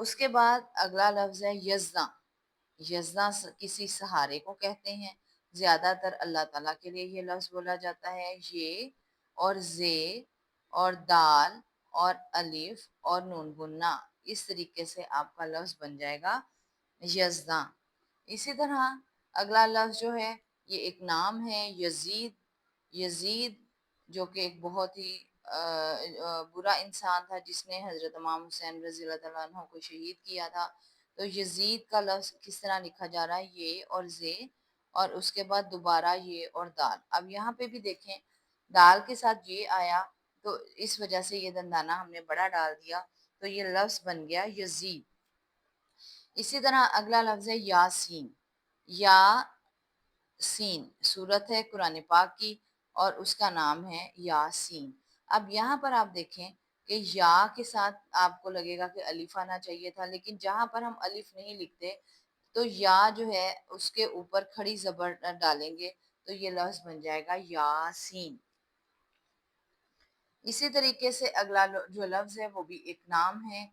اس کے بعد اگلا لفظ ہے یزداں. یزداں کسی سہارے کو کہتے ہیں. زیادہ تر اللہ تعالیٰ کے لیے یہ لفظ بولا جاتا ہے. یہ اور زے اور دال اور الف اور نون گننا، اس طریقے سے آپ کا لفظ بن جائے گا یزداں. اسی طرح اگلا لفظ جو ہے یہ ایک نام ہے یزید. یزید جو کہ ایک بہت ہی برا انسان تھا جس نے حضرت امام حسین رضی اللہ تعالیٰ عنہ کو شہید کیا تھا. تو یزید کا لفظ کس طرح لکھا جا رہا ہے؟ یہ اور زے اور اس کے بعد دوبارہ یہ اور دال. اب یہاں پہ بھی دیکھیں دال کے ساتھ یہ آیا تو اس وجہ سے یہ دندانہ ہم نے بڑا ڈال دیا تو یہ لفظ بن گیا یزید. اسی طرح اگلا لفظ ہے یاسین. یا سین سورت ہے قرآن پاک کی اور اس کا نام ہے یاسین. اب یہاں پر آپ دیکھیں کہ یا کے ساتھ آپ کو لگے گا کہ الف آنا چاہیے تھا، لیکن جہاں پر ہم الف نہیں لکھتے تو یا جو ہے اس کے اوپر کھڑی زبر ڈالیں گے تو یہ لفظ بن جائے گا یاسین. اسی طریقے سے اگلا جو لفظ ہے وہ بھی ایک نام ہے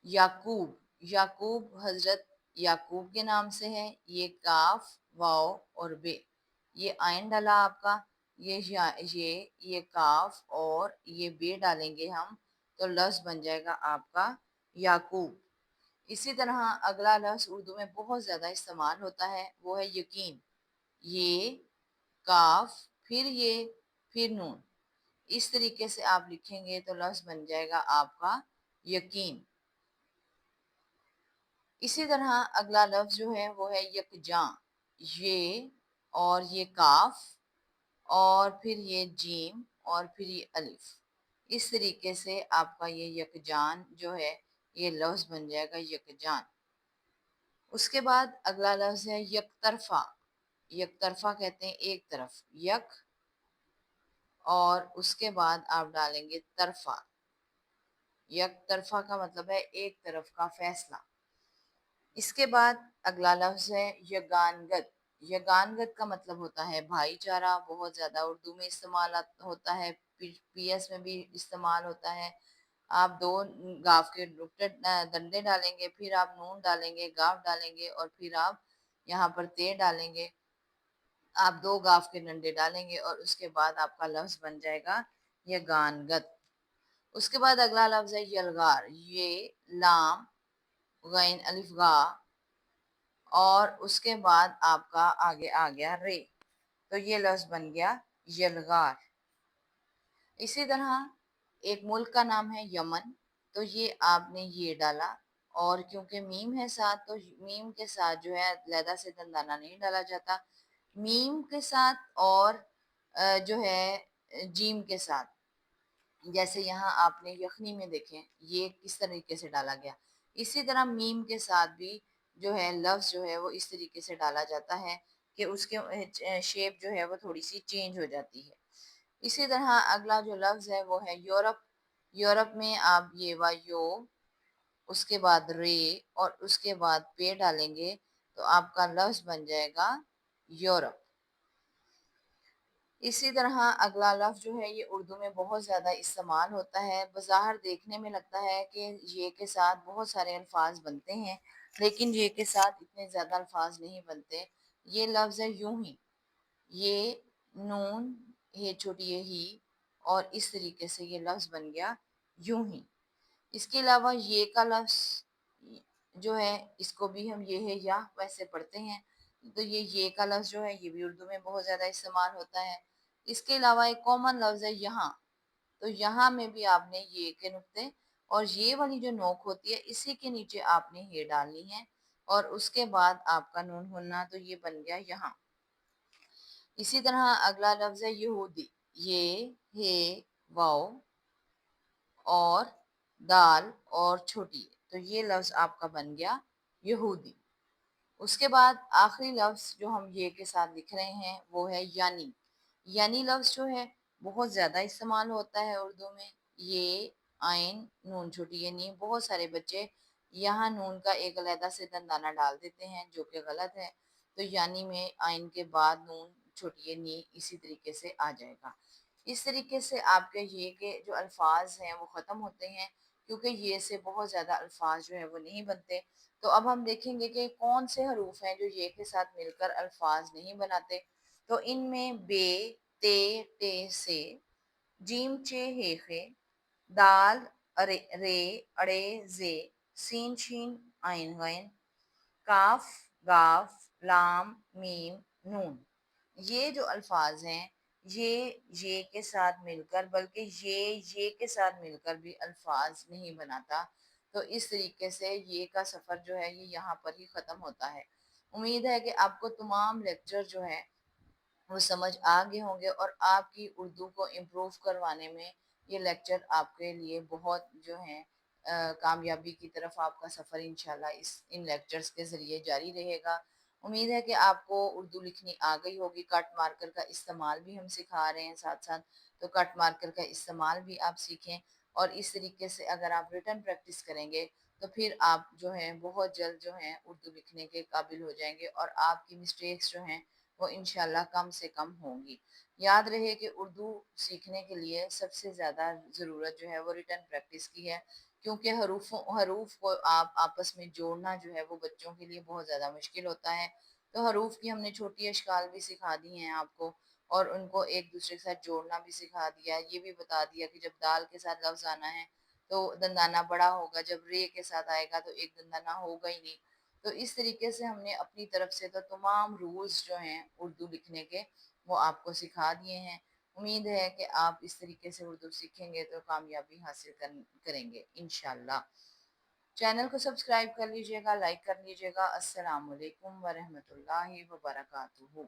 یعقوب. یعقوب حضرت یعقوب کے نام سے ہے. یہ کاف واو اور بے، یہ آئین ڈالا آپ کا، یہ کاف اور یہ بے ڈالیں گے ہم تو لفظ بن جائے گا آپ کا یعقوب. اسی طرح اگلا لفظ اردو میں بہت زیادہ استعمال ہوتا ہے وہ ہے یقین. یہ کاف پھر نون، اس طریقے سے آپ لکھیں گے تو لفظ بن جائے گا آپ کا یقین. اسی طرح اگلا لفظ جو ہے وہ ہے یکجاں. یہ اور یہ کاف اور پھر یہ جیم اور پھر یہ الف، اس طریقے سے آپ کا یہ یکجان جو ہے یہ لفظ بن جائے گا یکجان. اس کے بعد اگلا لفظ ہے یک طرفہ. یک طرفہ کہتے ہیں ایک طرف، یک اور اس کے بعد آپ ڈالیں گے طرفہ. یک طرفہ کا مطلب ہے ایک طرف کا فیصلہ. اس کے بعد اگلا لفظ ہے یگانگت. یگانگت کا مطلب ہوتا ہے بھائی چارہ. بہت زیادہ اردو میں استعمال ہوتا ہے، پی ایس میں بھی استعمال ہوتا ہے. آپ دو گاف کے ڈنڈے ڈالیں گے، پھر آپ نون ڈالیں گے، گاف ڈالیں گے اور پھر آپ یہاں پر تے ڈالیں گے. آپ دو گاف کے ڈنڈے ڈالیں گے اور اس کے بعد آپ کا لفظ بن جائے گا یگانگت. اس کے بعد اگلا لفظ ہے یلغار. یہ لام غین الف غا اور اس کے بعد آپ کا آگے آ گیا رے تو یہ لفظ بن گیا یلغار. اسی طرح ایک ملک کا نام ہے یمن، تو یہ آپ نے یہ ڈالا اور کیونکہ میم ہے ساتھ تو میم کے ساتھ جو ہے علیحدہ سے دندانہ نہیں ڈالا جاتا. میم کے ساتھ اور جو ہے جیم کے ساتھ، جیسے یہاں آپ نے یخنی میں دیکھیں یہ کس طریقے سے ڈالا گیا، اسی طرح میم کے ساتھ بھی جو ہے لفظ جو ہے وہ اس طریقے سے ڈالا جاتا ہے کہ اس کے شیپ جو ہے وہ تھوڑی سی چینج ہو جاتی ہے. اسی طرح اگلا جو لفظ ہے وہ ہے یورپ. یورپ میں آپ یہ و یو اس کے بعد رے اور اس کے بعد پے ڈالیں گے تو آپ کا لفظ بن جائے گا یورپ. اسی طرح اگلا لفظ جو ہے یہ اردو میں بہت زیادہ استعمال ہوتا ہے. بظاہر دیکھنے میں لگتا ہے کہ یہ کے ساتھ بہت سارے الفاظ بنتے ہیں، لیکن یہ کے ساتھ اتنے زیادہ الفاظ نہیں بنتے. یہ لفظ ہے یوں ہی. یہ نون یہ چھوٹی یہ ہی اور اس طریقے سے یہ لفظ بن گیا یوں ہی. اس کے علاوہ یہ کا لفظ جو ہے اس کو بھی ہم یہ ہے یا ویسے پڑھتے ہیں تو یہ کا لفظ جو ہے یہ بھی اردو میں بہت زیادہ استعمال ہوتا ہے. اس کے علاوہ ایک کامن لفظ ہے یہاں. تو یہاں میں بھی آپ نے یہ کے نقطے اور یہ والی جو نوک ہوتی ہے اسی کے نیچے آپ نے یہ ڈالنی ہے اور اس کے بعد آپ کا نون ہونا تو یہ بن گیا یہاں. اسی طرح اگلا لفظ ہے یہودی. یہ ہے واو اور دال اور چھوٹی تو یہ لفظ آپ کا بن گیا یہودی. اس کے بعد آخری لفظ جو ہم یہ کے ساتھ لکھ رہے ہیں وہ ہے یعنی. یعنی لفظ جو ہے بہت زیادہ استعمال ہوتا ہے اردو میں. یہ آئین نون چھوٹی یعنی بہت سارے بچے یہاں نون کا ایک علیحدہ سے دندانہ ڈال دیتے ہیں جو کہ غلط ہے. تو یعنی میں آئین کے بعد نون چھوٹی نی اسی طریقے سے آ جائے گا. اس طریقے سے آپ کے یہ کے جو الفاظ ہیں وہ ختم ہوتے ہیں کیونکہ یہ سے بہت زیادہ الفاظ جو ہیں وہ نہیں بنتے۔ تو اب ہم دیکھیں گے کہ کون سے حروف ہیں جو یہ کے ساتھ مل کر الفاظ نہیں بناتے۔ تو ان میں بے، تے، ٹے سے، جیم، چے، ہے، خے، دال، ارے، رے، اڑے، زے، سین، شین، عین، غین، کاف، گاف، لام، میم، نون۔ یہ جو الفاظ ہیں یہ کے ساتھ مل کر، بلکہ یہ کے ساتھ مل کر بھی الفاظ نہیں بناتا۔ تو اس طریقے سے یہ کا سفر جو ہے یہ یہاں پر ہی ختم ہوتا ہے۔ امید ہے کہ آپ کو تمام لیکچر جو ہے وہ سمجھ آگے ہوں گے، اور آپ کی اردو کو امپروو کروانے میں یہ لیکچر آپ کے لیے بہت جو ہیں کامیابی کی طرف آپ کا سفر انشاءاللہ ان لیکچرز کے ذریعے جاری رہے گا۔ امید ہے کہ آپ کو اردو لکھنی آ گئی ہوگی۔ کٹ مارکر کا استعمال بھی ہم سکھا رہے ہیں ساتھ ساتھ، تو کٹ مارکر کا استعمال بھی آپ سیکھیں، اور اس طریقے سے اگر آپ ریٹن پریکٹس کریں گے تو پھر آپ جو ہیں بہت جلد جو ہیں اردو لکھنے کے قابل ہو جائیں گے، اور آپ کی مسٹیکس جو ہیں وہ انشاءاللہ کم سے کم ہوں گی۔ یاد رہے کہ اردو سیکھنے کے لیے سب سے زیادہ ضرورت جو ہے وہ ریٹن پریکٹس کی ہے، کیونکہ حروف کو آپ آپس میں جوڑنا جو ہے وہ بچوں کے لیے بہت زیادہ مشکل ہوتا ہے۔ تو حروف کی ہم نے چھوٹی اشکال بھی سکھا دی ہیں آپ کو، اور ان کو ایک دوسرے کے ساتھ جوڑنا بھی سکھا دیا، یہ بھی بتا دیا کہ جب دال کے ساتھ لفظ آنا ہے تو دندانہ بڑا ہوگا، جب رے کے ساتھ آئے گا تو ایک دندانہ ہوگا ہی نہیں۔ تو اس طریقے سے ہم نے اپنی طرف سے تو تمام رولز جو ہیں اردو لکھنے کے وہ آپ کو سکھا دیے ہیں۔ امید ہے کہ آپ اس طریقے سے اردو سیکھیں گے تو کامیابی حاصل کریں گے انشاءاللہ۔ چینل کو سبسکرائب کر لیجئے گا، لائک کر لیجئے گا۔ السلام علیکم ورحمۃ اللہ وبرکاتہ۔